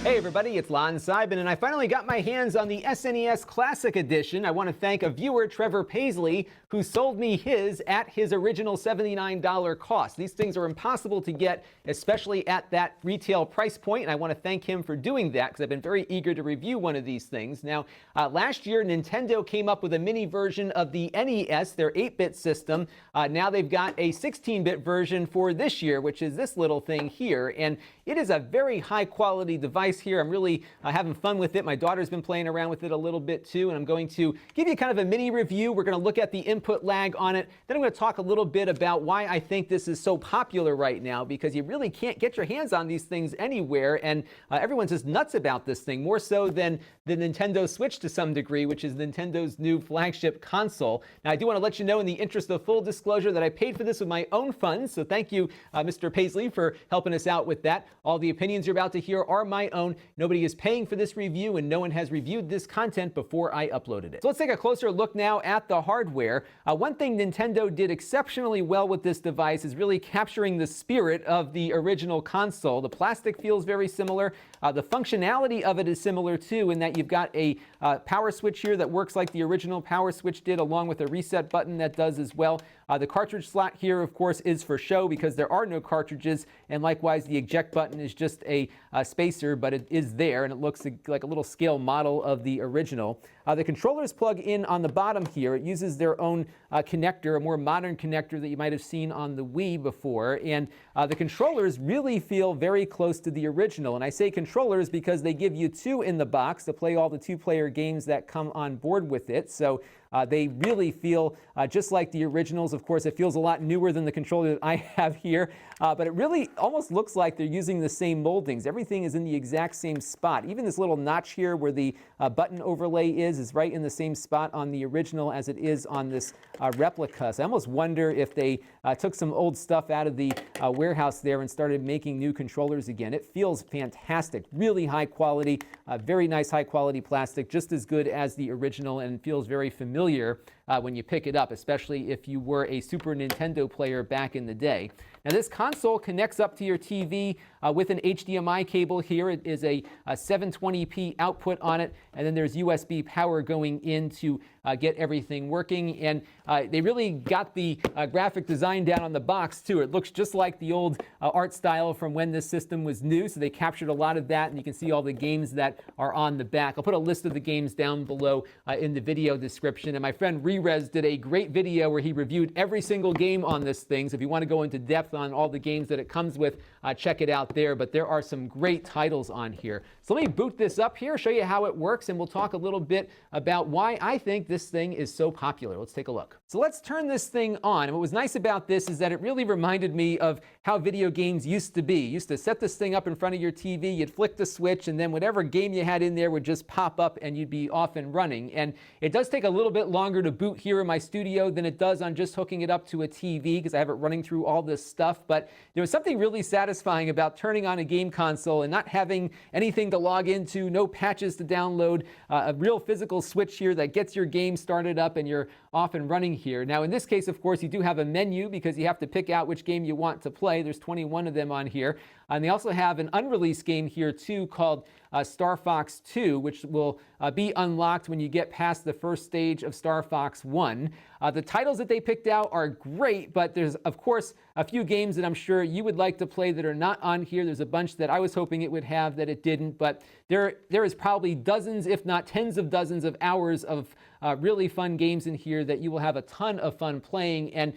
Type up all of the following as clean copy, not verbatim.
Hey everybody, it's Lon.TV, and I finally got my hands on the SNES Classic Edition. I want to thank a viewer, Trevor Paisley, who sold me his at his original $79 cost. These things are impossible to get, especially at that retail price point, and I want to thank him for doing that because I've been very eager to review one of these things. Now, last year, Nintendo came up with a mini version of the NES, their 8-bit system. Now they've got a 16-bit version for this year, which is this little thing here, and it is a very high-quality device here. I'm really having fun with it. My daughter's been playing around with it a little bit too, and I'm going to give you kind of a mini review. We're going to look at the input lag on it. Then I'm going to talk a little bit about why I think this is so popular right now, because you really can't get your hands on these things anywhere, and everyone's just nuts about this thing, more so than the Nintendo Switch to some degree, which is Nintendo's new flagship console. Now, I do want to let you know, in the interest of full disclosure, that I paid for this with my own funds, so thank you, Mr. Paisley, for helping us out with that. All the opinions you're about to hear are my own. Nobody is paying for this review, and no one has reviewed this content before I uploaded it. So let's take a closer look now at the hardware. One thing Nintendo did exceptionally well with this device is really capturing the spirit of the original console. The plastic feels very similar. The functionality of it is similar too, in that you've got a power switch here that works like the original power switch did, along with a reset button that does as well. The cartridge slot here, of course, is for show because there are no cartridges, and likewise the eject button is just a spacer, but it is there, and it looks like a little scale model of the original. The controllers plug in on the bottom here. It uses their own connector, a more modern connector that you might have seen on the Wii before, and the controllers really feel very close to the original. And I say controllers because they give you two in the box to play all the two-player games that come on board with it. So they really feel just like the originals. Of course, it feels a lot newer than the controller that I have here, but it really almost looks like they're using the same moldings. Everything is in the exact same spot. Even this little notch here where the button overlay is right in the same spot on the original as it is on this replica. So I almost wonder if they took some old stuff out of the warehouse there and started making new controllers again. It feels fantastic, really high quality, very nice high quality plastic, just as good as the original, and feels very familiar when you pick it up, especially if you were a Super Nintendo player back in the day. Now, this console connects up to your TV with an HDMI cable here. It is a 720p output on it, and then there's USB power going in to get everything working. And they really got the graphic design down on the box, too. It looks just like the old art style from when this system was new, so they captured a lot of that, and you can see all the games that are on the back. I'll put a list of the games down below in the video description, and my friend Rerez did a great video where he reviewed every single game on this thing, so if you want to go into depth on all the games that it comes with, check it out there. But there are some great titles on here. So let me boot this up here, show you how it works, and we'll talk a little bit about why I think this thing is so popular. Let's take a look. So let's turn this thing on. And what was nice about this is that it really reminded me of how video games used to be. You used to set this thing up in front of your TV, you'd flick the switch, and then whatever game you had in there would just pop up and you'd be off and running. And it does take a little bit longer to boot here in my studio than it does on just hooking it up to a TV, because I have it running through all this stuff. But there was something really satisfying about turning on a game console and not having anything to log into, no patches to download, a real physical switch here that gets your game started up and you're off and running here. Now, in this case, of course, you do have a menu because you have to pick out which game you want to play. There's 21 of them on here. And they also have an unreleased game here, too, called Star Fox 2, which will be unlocked when you get past the first stage of Star Fox 1. The titles that they picked out are great, but there's, of course, a few games that I'm sure you would like to play that are not on here. There's a bunch that I was hoping it would have that it didn't, but there is probably dozens, if not tens of dozens of hours of really fun games in here that you will have a ton of fun playing. And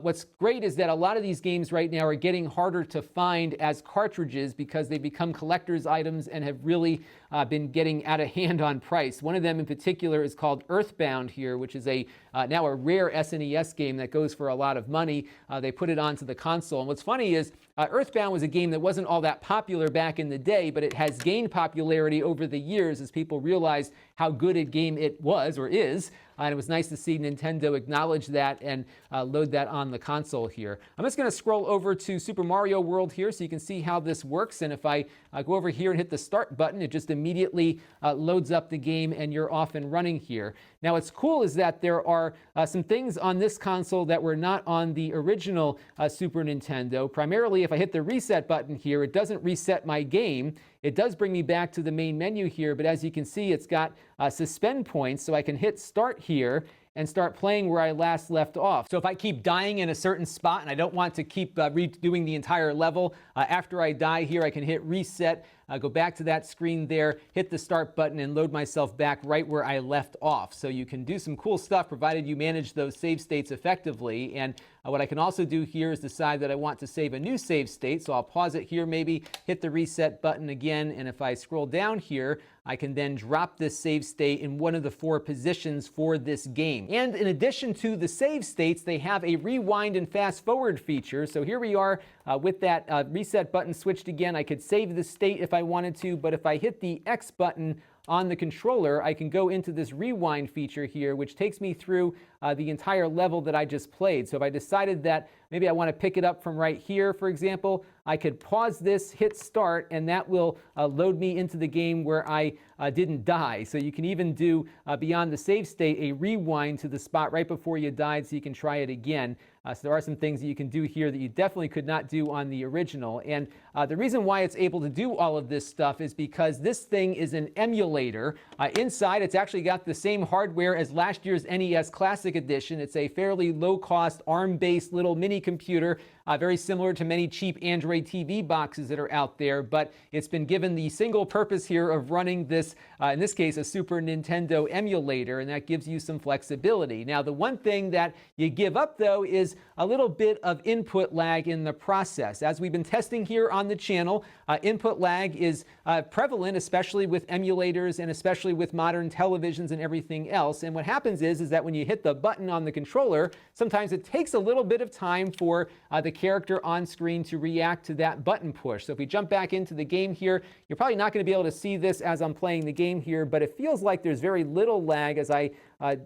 what's great is that a lot of these games right now are getting harder to find as cartridges because they become collector's items and have really been getting out of hand on price. One of them in particular is called EarthBound here, which is now a rare SNES game that goes for a lot of money. They put it onto the console. And what's funny is EarthBound was a game that wasn't all that popular back in the day, but it has gained popularity over the years as people realized how good a game it was, or is. And it was nice to see Nintendo acknowledge that and load that on the console here. I'm just going to scroll over to Super Mario World here so you can see how this works. And if I go over here and hit the start button, it just immediately loads up the game and you're off and running here. Now, what's cool is that there are some things on this console that were not on the original Super Nintendo. Primarily, if I hit the reset button here, it doesn't reset my game. it does bring me back to the main menu here, but as you can see, it's got suspend points, so I can hit start here and start playing where I last left off. So if I keep dying in a certain spot and I don't want to keep redoing the entire level, after I die here, I can hit reset, go back to that screen there, hit the start button, and load myself back right where I left off. So you can do some cool stuff provided you manage those save states effectively. And what I can also do here is decide that I want to save a new save state. So I'll pause it here, maybe hit the reset button again, and if I scroll down here, I can then drop this save state in one of the 4 positions for this game. And in addition to the save states, they have a rewind and fast forward feature. So here we are with that reset button switched again. I could save the state if I wanted to, but if I hit the X button on the controller, I can go into this rewind feature here, which takes me through the entire level that I just played. So if I decided that maybe I want to pick it up from right here, for example, I could pause this, hit start, and that will load me into the game where I didn't die. So you can even do, beyond the save state, a rewind to the spot right before you died so you can try it again. So there are some things that you can do here that you definitely could not do on the original. And the reason why it's able to do all of this stuff is because this thing is an emulator. Inside, it's actually got the same hardware as last year's NES Classic Edition. It's a fairly low-cost, ARM-based little mini computer, very similar to many cheap Android TV boxes that are out there, but it's been given the single purpose here of running this, in this case, a Super Nintendo emulator, and that gives you some flexibility. Now, the one thing that you give up, though, is a little bit of input lag in the process. As we've been testing here on the channel, input lag is prevalent, especially with emulators and especially with modern televisions and everything else. And what happens is that when you hit the button on the controller, sometimes it takes a little bit of time for the character on screen to react to that button push. So if we jump back into the game here, you're probably not going to be able to see this as I'm playing the game here, but it feels like there's very little lag as I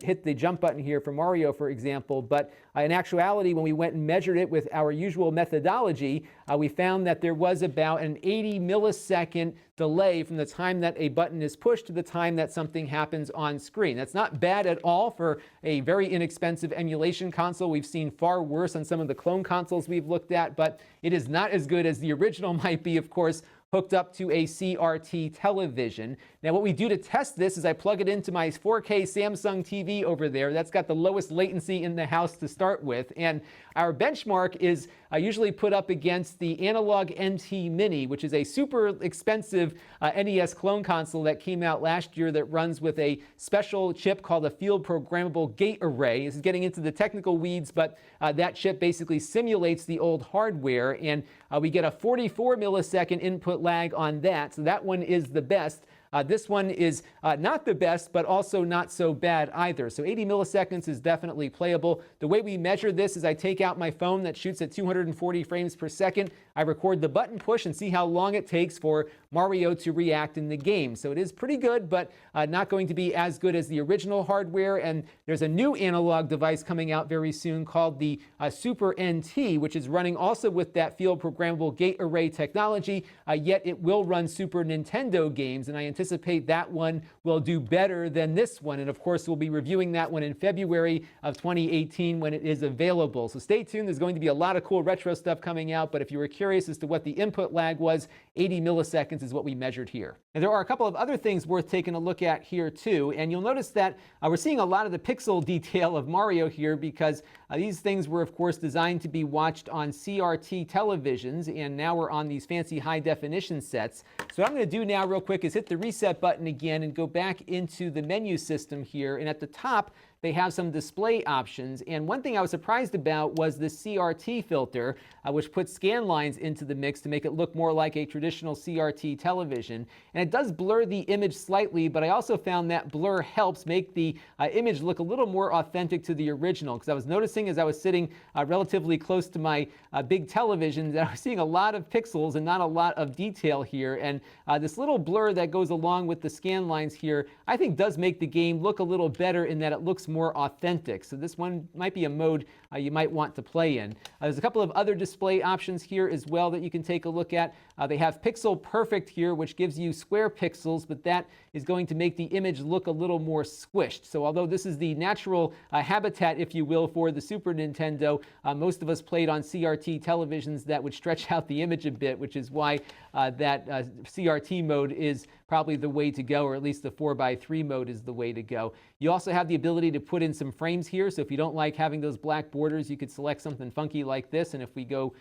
hit the jump button here for Mario, for example. But in actuality, when we went and measured it with our usual methodology, we found that there was about an 80 millisecond delay from the time that a button is pushed to the time that something happens on screen. That's not bad at all for a very inexpensive emulation console. We've seen far worse on some of the clone consoles we've looked at, but it is not as good as the original might be, of course, hooked up to a CRT television. Now what we do to test this is I plug it into my 4K Samsung TV over there. That's got the lowest latency in the house to start with. And our benchmark is usually put up against the Analog NT Mini, which is a super expensive NES clone console that came out last year that runs with a special chip called a field programmable gate array. This is getting into the technical weeds, but that chip basically simulates the old hardware, and we get a 44 millisecond input lag on that, so that one is the best. This one is not the best, but also not so bad either. So 80 milliseconds is definitely playable. The way we measure this is I take out my phone that shoots at 240 frames per second. I record the button push and see how long it takes for Mario to react in the game. So it is pretty good, but not going to be as good as the original hardware. And there's a new analog device coming out very soon called the Super NT, which is running also with that field programmable gate array technology, yet it will run Super Nintendo games, and I anticipate that one will do better than this one. And of course, we'll be reviewing that one in February of 2018 when it is available. So stay tuned. There's going to be a lot of cool retro stuff coming out, but if you were curious as to what the input lag was, 80 milliseconds is what we measured here. And there are a couple of other things worth taking a look at here too. And you'll notice that we're seeing a lot of the pixel detail of Mario here because these things were, of course, designed to be watched on CRT televisions, and now we're on these fancy high definition sets. So what I'm going to do now real quick is hit the reset button again and go back into the menu system here. And at the top, they have some display options. And one thing I was surprised about was the CRT filter, which puts scan lines into the mix to make it look more like a traditional CRT television. And it does blur the image slightly, but I also found that blur helps make the image look a little more authentic to the original, because I was noticing as I was sitting relatively close to my big television that I was seeing a lot of pixels and not a lot of detail here. And this little blur that goes along with the scan lines here, I think does make the game look a little better in that it looks more authentic. So this one might be a mode you might want to play in. There's a couple of other display options here as well that you can take a look at. They have Pixel Perfect here, which gives you square pixels, but that is going to make the image look a little more squished. So although this is the natural habitat, if you will, for the Super Nintendo, most of us played on CRT televisions that would stretch out the image a bit, which is why that CRT mode is probably the way to go, or at least the 4:3 mode is the way to go. You also have the ability to put in some frames here, so if you don't like having those black borders, you could select something funky like this, and if we go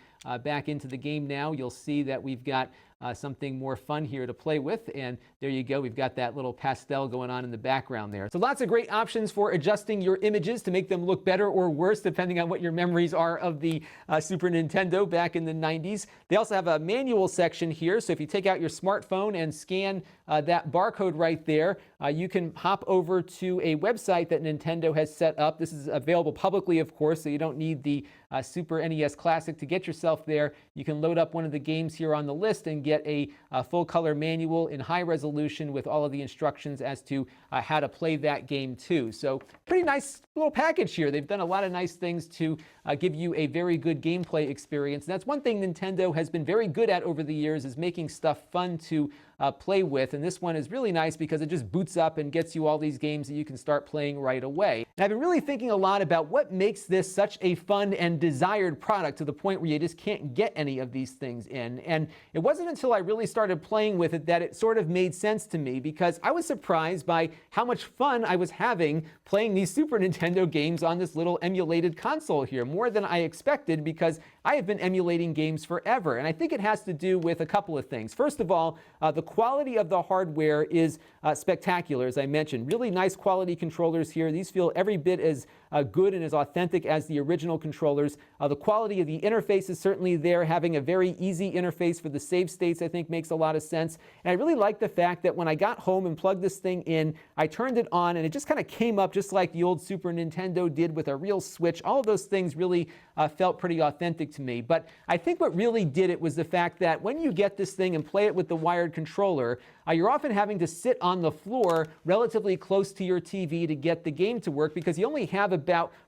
back into the game now, you'll see that we've got something more fun here to play with, and there you go, we've got that little pastel going on in the background there. So lots of great options for adjusting your images to make them look better or worse depending on what your memories are of the Super Nintendo back in the 90s. They also have a manual section here, so if you take out your smartphone and scan that barcode right there, you can hop over to a website that Nintendo has set up. This is available publicly, of course, so you don't need the Super NES Classic to get yourself there. You can load up one of the games here on the list and get a full-color manual in high resolution with all of the instructions as to how to play that game too. So pretty nice little package here. They've done a lot of nice things to give you a very good gameplay experience. And that's one thing Nintendo has been very good at over the years, is making stuff fun to play with. And this one is really nice because it just boots up and gets you all these games that you can start playing right away. And I've been really thinking a lot about what makes this such a fun and desired product to the point where you just can't get any of these things in. And it wasn't until I really started playing with it that it sort of made sense to me, because I was surprised by how much fun I was having playing these Super Nintendo games on this little emulated console here, more than I expected, because I have been emulating games forever. And I think it has to do with a couple of things. First of all, the quality of the hardware is spectacular, as I mentioned. Really nice quality controllers here. These feel every bit as good and as authentic as the original controllers. The quality of the interface is certainly there. Having a very easy interface for the save states, I think, makes a lot of sense. And I really like the fact that when I got home and plugged this thing in, I turned it on and it just kind of came up just like the old Super Nintendo did with a real switch. All of those things really felt pretty authentic to me. But I think what really did it was the fact that when you get this thing and play it with the wired controller, you're often having to sit on the floor relatively close to your TV to get the game to work, because you only have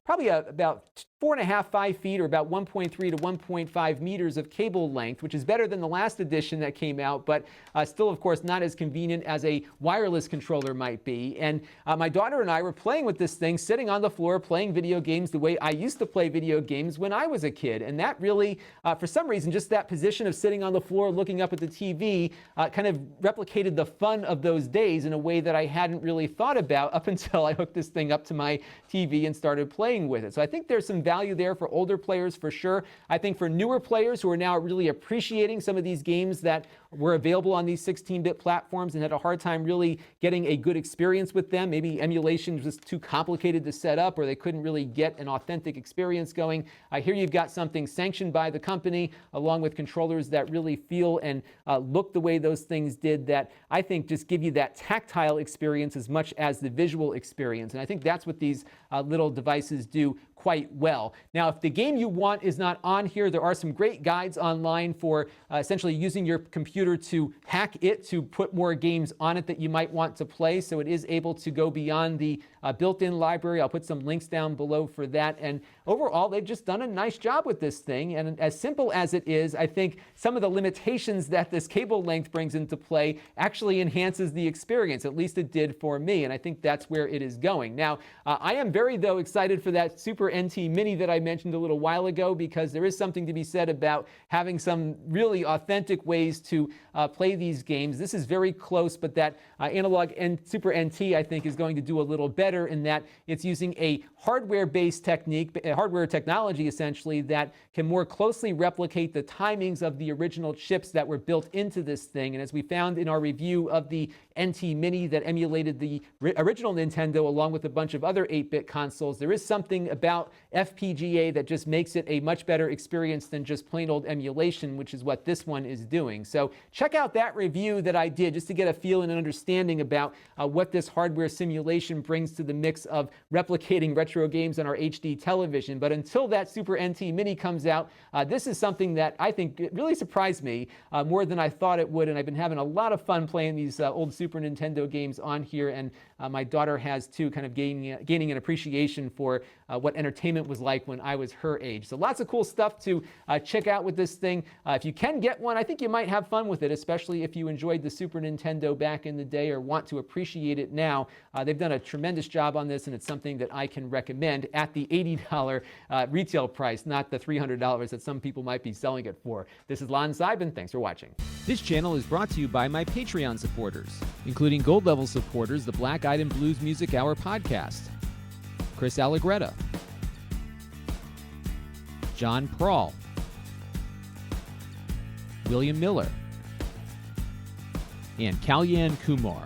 probably about 4.5, 5 feet, or about 1.3 to 1.5 meters of cable length, which is better than the last edition that came out, but still, of course, not as convenient as a wireless controller might be. And my daughter and I were playing with this thing, sitting on the floor, playing video games the way I used to play video games when I was a kid. And that really, for some reason, just that position of sitting on the floor, looking up at the TV, kind of replicated the fun of those days in a way that I hadn't really thought about up until I hooked this thing up to my TV and started playing with it. So I think there's some value there for older players for sure. I think for newer players who are now really appreciating some of these games that were available on these 16-bit platforms and had a hard time really getting a good experience with them. Maybe emulation was just too complicated to set up, or they couldn't really get an authentic experience going. Here you've got something sanctioned by the company, along with controllers that really feel and look the way those things did, that I think just give you that tactile experience as much as the visual experience. And I think that's what these little devices do quite well. Now, if the game you want is not on here, there are some great guides online for essentially using your computer to hack it to put more games on it that you might want to play. So it is able to go beyond the built-in library. I'll put some links down below for that. And overall, they've just done a nice job with this thing. And as simple as it is, I think some of the limitations that this cable length brings into play actually enhances the experience. At least it did for me. And I think that's where it is going. Now, I am very, though, excited for that Super NT Mini that I mentioned a little while ago, because there is something to be said about having some really authentic ways to play these games. This is very close, but that analog Super NT, I think, is going to do a little better in that it's using a hardware-based technique, hardware technology essentially, that can more closely replicate the timings of the original chips that were built into this thing. And as we found in our review of the NT Mini that emulated the original Nintendo along with a bunch of other 8-bit consoles, there is something about FPGA that just makes it a much better experience than just plain old emulation, which is what this one is doing. So check out that review that I did just to get a feel and an understanding about what this hardware simulation brings to the mix of replicating retro games on our HD television. But until that Super NT Mini comes out, this is something that I think really surprised me more than I thought it would, and I've been having a lot of fun playing these old Super Nintendo games on here, and my daughter has too, kind of gaining an appreciation for what entertainment was like when I was her age. So lots of cool stuff to check out with this thing. If you can get one, I think you might have fun with it, especially if you enjoyed the Super Nintendo back in the day or want to appreciate it now. They've done a tremendous job on this, and it's something that I can recommend at the $80 retail price, not the $300 that some people might be selling it for. This is Lon.TV. Thanks for watching. This channel is brought to you by my Patreon supporters, including gold level supporters, the Black Eyed and Blues Music Hour podcast, Chris Allegretta, John Prawl, William Miller, and Kalyan Kumar.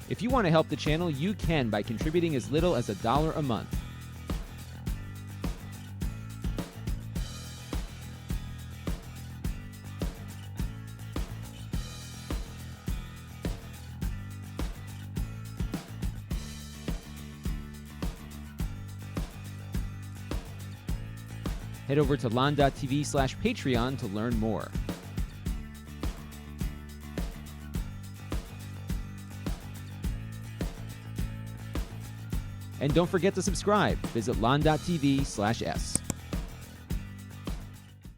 If you want to help the channel, you can by contributing as little as $1 a month. Head over to Lon.TV/Patreon to learn more. And don't forget to subscribe. Visit Lon.TV/S.